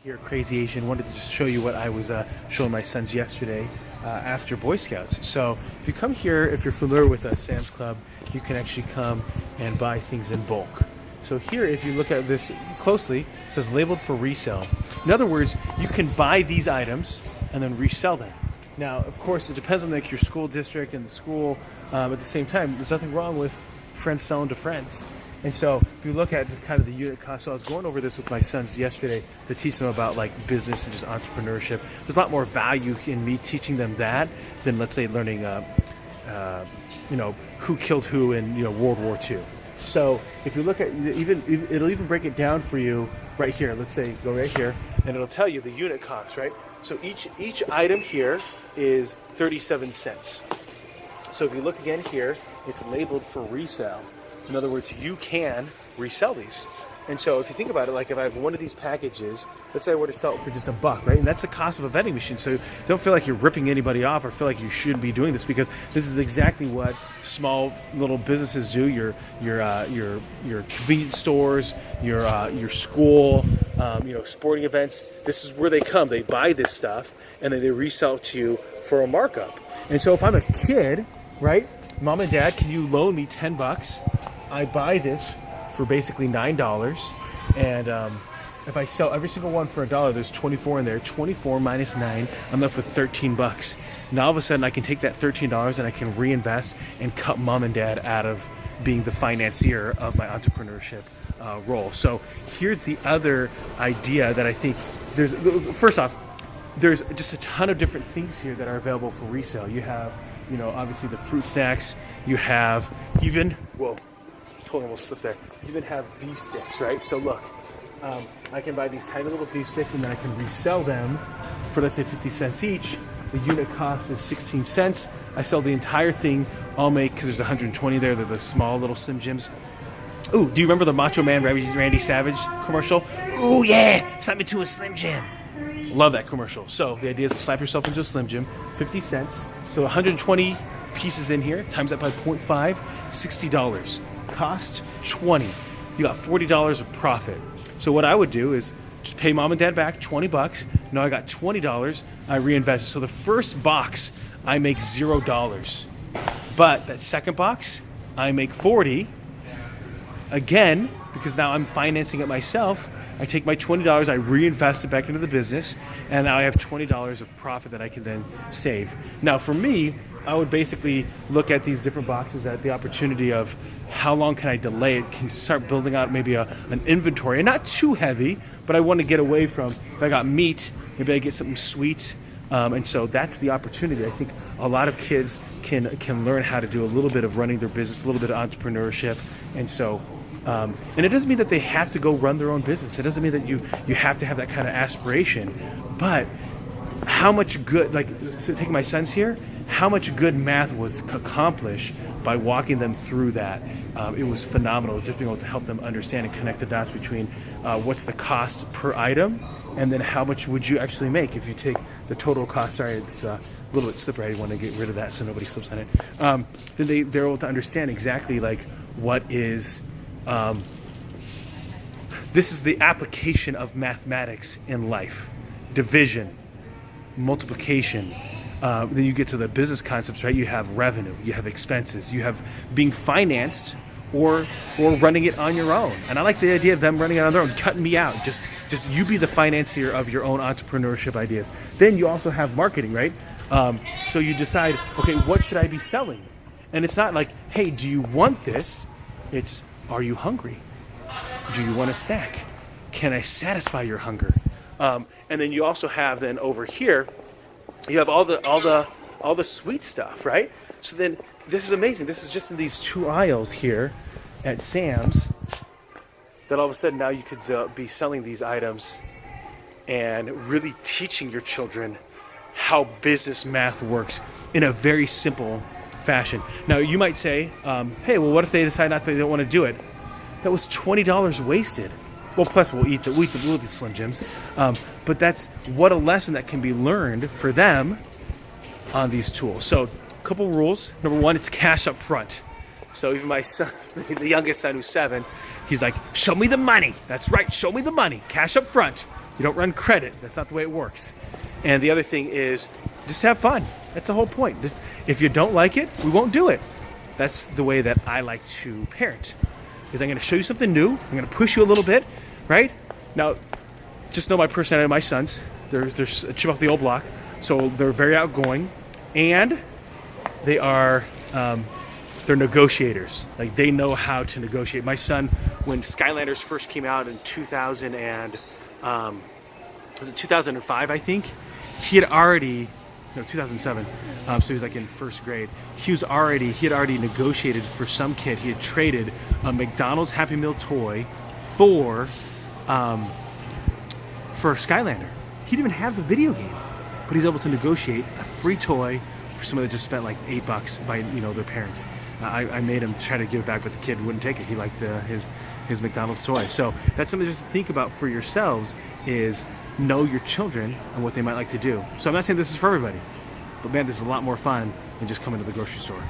Here, Crazy Asian, wanted to just show you what I was showing my sons yesterday after Boy Scouts. So if you come here, if you're familiar with Sam's Club, you can actually come and buy things in bulk. So here, if you look at this closely, it says labeled for resale. In other words, you can buy these items and then resell them. Now, of course, it depends on like your school district and the school. At the same time, there's nothing wrong with friends selling to friends. And so if you look at kind of the unit cost, so I was going over this with my sons yesterday to teach them about like business and just entrepreneurship. There's a lot more value in me teaching them that than, let's say, learning, who killed who in World War II. So if you look at it'll even break it down for you right here. Let's say go right here, and it'll tell you the unit cost, right? So each item here is 37 cents. So if you look again here, it's labeled for resale. In other words, you can resell these. And so if you think about it, like if I have one of these packages, let's say I were to sell it for just $1, right? And that's the cost of a vending machine. So don't feel like you're ripping anybody off or feel like you shouldn't be doing this, because this is exactly what small little businesses do. Your convenience stores, your school, sporting events. This is where they come. They buy this stuff and then they resell it to you for a markup. And so if I'm a kid, right? Mom and Dad, can you loan me $10? I buy this for basically $9, and if I sell every single one for $1, there's 24 in there. 24 minus 9, I'm left with $13. Now all of a sudden I can take that $13 and I can reinvest and cut Mom and Dad out of being the financier of my entrepreneurship role. So here's the other idea that I think there's. First off, there's just a ton of different things here that are available for resale. You have, obviously the fruit snacks. You have even, almost slipped there. You even have beef sticks, right? So look, I can buy these tiny little beef sticks and then I can resell them for, let's say, 50 cents each. The unit cost is 16 cents. I sell the entire thing. I'll make, because there's 120 there, they're the small little Slim Jims. Ooh, do you remember the Macho Man Randy Savage commercial? Ooh, yeah, slap me to a Slim Jim. Love that commercial. So the idea is to slap yourself into a Slim Jim, 50 cents. So 120 pieces in here, times that by 0.5, $60. Cost 20. You got $40 of profit. So what I would do is just pay Mom and Dad back $20. Now I got $20. I reinvest. So the first box I make $0, but that second box I make 40. Again, because now I'm financing it myself. I take my $20, I reinvest it back into the business, and now I have $20 of profit that I can then save. Now for me, I would basically look at these different boxes at the opportunity of how long can I delay it, can start building out maybe an inventory, and not too heavy, but I want to get away from, if I got meat, maybe I get something sweet, and so that's the opportunity. I think a lot of kids can learn how to do a little bit of running their business, a little bit of entrepreneurship, and so and it doesn't mean that they have to go run their own business. It doesn't mean that you have to have that kind of aspiration. But how much good, like taking my sons here, how much good math was accomplished by walking them through that. It was phenomenal, just being able to help them understand and connect the dots between what's the cost per item and then how much would you actually make if you take the total cost. Sorry, it's a little bit slippery. I want to get rid of that so nobody slips on it. Then they're able to understand exactly like what is... this is the application of mathematics in life. Division, multiplication. Then you get to the business concepts, right? You have revenue, you have expenses, you have being financed or running it on your own. And I like the idea of them running it on their own, cutting me out. Just you be the financier of your own entrepreneurship ideas. Then you also have marketing, right? So you decide, okay, what should I be selling? And it's not like, hey, do you want this? It's, are you hungry? Do you want a snack? Can I satisfy your hunger? And then you also have then over here, you have all the sweet stuff, right? So then this is amazing. This is just in these two aisles here at Sam's that all of a sudden now you could be selling these items and really teaching your children how business math works in a very simple fashion. Now you might say, hey, well, what if they decide they don't want to do it? That was $20 wasted. Well, plus we'll eat the Slim Jims. But that's what a lesson that can be learned for them on these tools. So a couple rules. Number one, it's cash up front. So even my son, the youngest son who's 7, he's like, show me the money. That's right, show me the money. Cash up front. You don't run credit. That's not the way it works. And the other thing is just have fun. That's the whole point. Just, if you don't like it, we won't do it. That's the way that I like to parent. Is I'm going to show you something new. I'm going to push you a little bit, right? Now, just know my personality. My sons, they're a chip off the old block, so they're very outgoing, and they are they're negotiators. Like, they know how to negotiate. My son, when Skylanders first came out in 2005, I think, he had already. No, 2007. So he was like in first grade. He had already negotiated for some kid. He had traded a McDonald's Happy Meal toy for Skylander. He didn't even have the video game, but he's able to negotiate a free toy for someone that just spent like $8 by their parents. I made him try to give it back, but the kid wouldn't take it. He liked his McDonald's toy. So that's something just to think about for yourselves, is know your children and what they might like to do. So I'm not saying this is for everybody, but man, this is a lot more fun than just coming to the grocery store.